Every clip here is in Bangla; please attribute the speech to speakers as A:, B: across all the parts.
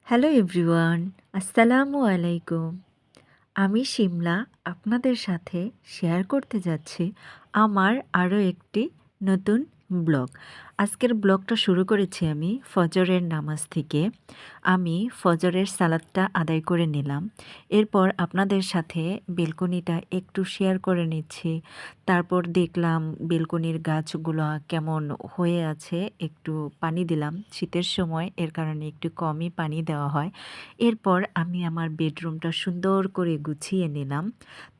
A: হ্যালো এভরিওয়ান, আসসালামু আলাইকুম। আমি শিমলা আপনাদের সাথে শেয়ার করতে যাচ্ছি আমার আরও একটি নতুন ব্লগ। আজকের ব্লগটা শুরু করেছি আমি ফজরের নামাজ থেকে। আমি ফজরের সালাতটা আদায় করে নিলাম। এরপর আপনাদের সাথে বেলকনিটা একটু শেয়ার করে নিচ্ছি। তারপর দেখলাম বেলকনির গাছগুলো কেমন হয়ে আছে, একটু পানি দিলাম। শীতের সময় এর কারণে একটু কমই পানি দেওয়া হয়। এরপর আমি আমার বেডরুমটা সুন্দর করে গুছিয়ে নিলাম।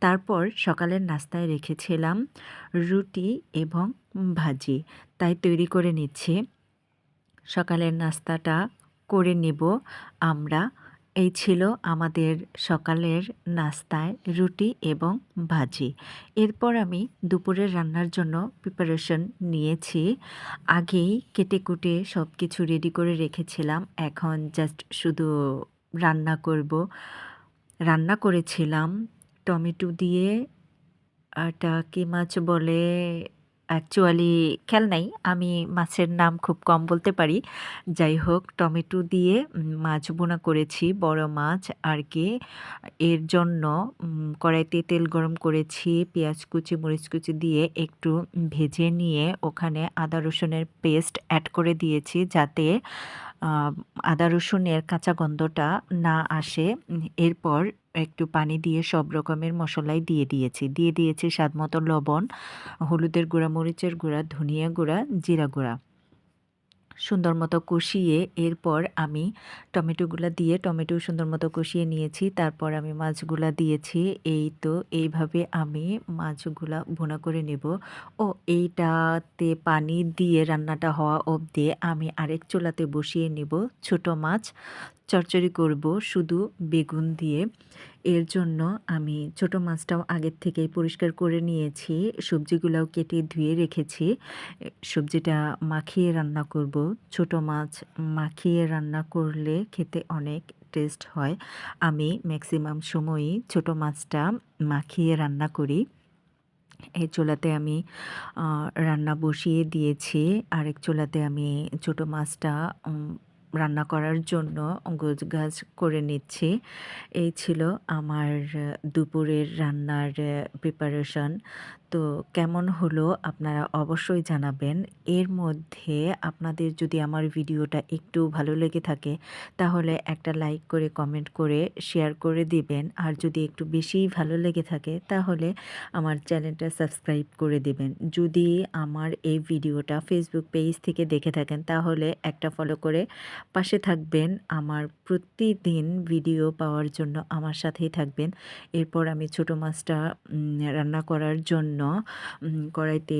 A: তারপর সকালের নাস্তায় রেখেছিলাম রুটি এবং ভাজি, তাই তৈরি করে নিচ্ছি। সকালের নাস্তাটা করে নেব আমরা। এই ছিল আমাদের সকালের নাস্তায় রুটি এবং ভাজি। এরপর আমি দুপুরের রান্নার জন্য প্রিপারেশন নিয়েছি। আগেই কেটে কুটে সব কিছু রেডি করে রেখেছিলাম, এখন জাস্ট শুধু রান্না করব। রান্না করেছিলাম টমেটো দিয়ে, এটা কী মাছ বলে অ্যাকচুয়ালি খেয়াল নাই, আমি মাছের নাম খুব কম বলতে পারি। যাই হোক, টমেটো দিয়ে মাছ ভুনা করেছি, বড় মাছ আর কি। এর জন্য কড়াইতে তেল গরম করেছি, পেঁয়াজ কুচি মরিচ কুচি দিয়ে একটু ভেজে নিয়ে ওখানে আদা রসুনের পেস্ট অ্যাড করে দিয়েছি, যাতে আদা রসুনের কাঁচা গন্ধটা না আসে। এরপর একটু পানি দিয়ে সব রকমের মশলাই দিয়ে দিয়েছি স্বাদমতো লবণ, হলুদের গুঁড়া, মরিচের গুঁড়া, ধনিয়া গুঁড়া, জিরা গুঁড়া। সুন্দর মতো কষিয়ে এরপর আমি টমেটো সুন্দর মতো কষিয়ে নিয়েছি। তারপর আমি মাছগুলা দিয়েছি। এই তো এইভাবে আমি মাছগুলা ভুনা করে নেব। ও এইটাতে পানি দিয়ে রান্নাটা হওয়া অবধি আমি আরেক চুলাতে বসিয়ে নেব ছোট মাছ চচ্চড়ি করব শুধু বেগুন দিয়ে। এর জন্য আমি ছোট মাছটাও আগের থেকেই পরিষ্কার করে নিয়েছি, সবজিগুলাও কেটে ধুয়ে রেখেছি। সবজিটা মাখিয়ে রান্না করব। ছোট মাছ মাখিয়ে রান্না করলে খেতে অনেক টেস্ট হয়। আমি ম্যাক্সিমাম সময়ই ছোট মাছটা মাখিয়ে রান্না করি। এই চুলাতে আমি রান্না বসিয়ে দিয়েছি। আরেক চুলাতে আমি ছোট মাছটা রান্না করার জন্য গোছগাছ করে নিচ্ছি। এই ছিল আমার দুপুরের রান্নার প্রিপারেশন। তো কেমন হলো আপনারা অবশ্যই জানাবেন। এর মধ্যে আপনাদের যদি আমার ভিডিওটা একটু ভালো লেগে থাকে তাহলে একটা লাইক করে কমেন্ট করে শেয়ার করে দিবেন। আর যদি একটু বেশিই ভালো লেগে থাকে তাহলে আমার চ্যানেলটা সাবস্ক্রাইব করে দিবেন। যদি আমার এই ভিডিওটা ফেসবুক পেজ থেকে দেখে থাকেন তাহলে একটা ফলো করে পাশে থাকবেন। আমার প্রতিদিন ভিডিও পাওয়ার জন্য আমার সাথেই থাকবেন। এরপর আমি ছোট মাছটা রান্না করার জন্য কড়াইতে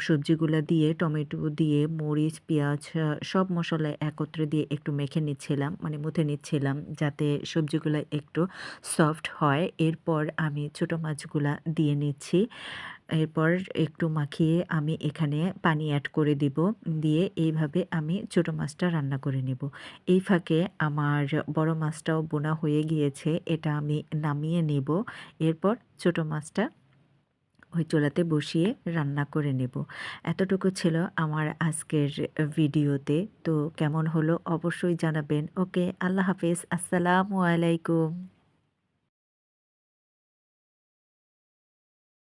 A: সবজিগুলা দিয়ে, টমেটো দিয়ে, মরিচ, পেঁয়াজ সব মশলা একত্রে দিয়ে একটু মেখে নিচ্ছিলাম, মানে মুথে নিচ্ছিলাম, যাতে সবজিগুলা একটু সফট হয়। এরপর আমি ছোট মাছগুলা দিয়ে নিচ্ছি। এরপর একটু মাখিয়ে আমি এখানে পানি অ্যাড করে দিব। দিয়ে এইভাবে আমি ছোট মাছটা রান্না করে নেব। এই ফাঁকে আমার বড় মাছটাও বোনা হয়ে গিয়েছে, এটা আমি নামিয়ে নেব। এরপর ছোট মাছটা ওই চুলাতে বসিয়ে রান্না করে নেব। এতটুকু ছিল আমার আজকের ভিডিওতে। তো কেমন হলো অবশ্যই জানাবেন। ওকে, আল্লাহ হাফেজ, আসসালামু আলাইকুম।